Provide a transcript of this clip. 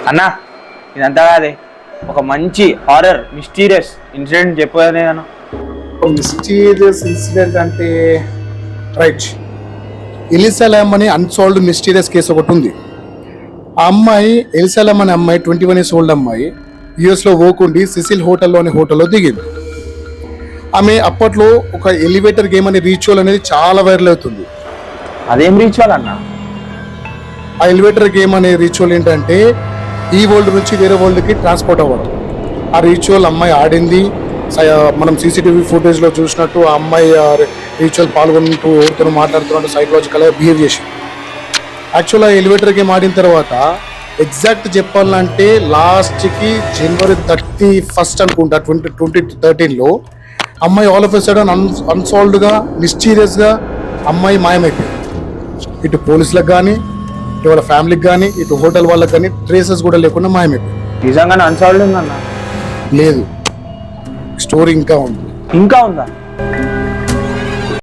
అన్నా ఇదంతా కాదే, ఒక మంచి హారర్ మిస్టీరియస్ ఇన్సిడెంట్ చెప్పానే అన్న. మిస్టీరియస్ ఇన్సిడెంట్ అంటే రైట్, ఎలిసా ల్యామ్ అని అన్సాల్వ్డ్ మిస్టీరియస్ కేసు ఒకటి ఉంది. ఆ అమ్మాయి ఎలిసా ల్యామ్ అనే అమ్మాయి 21 years ఓల్డ్ అమ్మాయి యుఎస్లో ఓకుండి సిసిల్ హోటల్లో దిగింది. ఆమె అప్పట్లో ఒక ఎలివేటర్ గేమ్ అనే రీచువల్ అనేది చాలా వైరల్ అవుతుంది. అదేం రీచువల్ అన్న? ఆ ఎలివేటర్ గేమ్ అనే రీచువల్ ఏంటంటే ఈ వరల్డ్ నుంచి వేరే వరల్డ్కి ట్రాన్స్పోర్ట్ అవ్వడం. ఆ రీచువల్ అమ్మాయి ఆడింది. మనం సీసీటీవీ ఫుటేజ్లో చూసినట్టు ఆ అమ్మాయి రీచువల్ పాల్గొంటూ ఎవరితో మాట్లాడుతున్నట్టు సైకలాజికల్గా బిహేవ్ చేసింది. యాక్చువల్గా ఎలివేటర్ గేమ్ ఆడిన తర్వాత ఎగ్జాక్ట్ చెప్పాలంటే లాస్ట్కి January 31st అనుకుంటా 2013లో అమ్మాయి ఆల్ ఆఫ్ ఎ సడన్ అన్సాల్వ్డ్గా మిస్టీరియస్గా అమ్మాయి మాయమైపోయింది. ఇటు పోలీసులకు కానీ, ఇటు వాళ్ళ ఫ్యామిలీకి కానీ, ఇటు హోటల్ వాళ్ళకి కానీ ట్రేసెస్ కూడా లేకుండా మాయమైపోయింది. నిజంగానే అన్సాల్వ్డ్ ఉందన్న? లేదు, స్టోరీ ఇంకా ఉంది. ఇంకా ఉందా?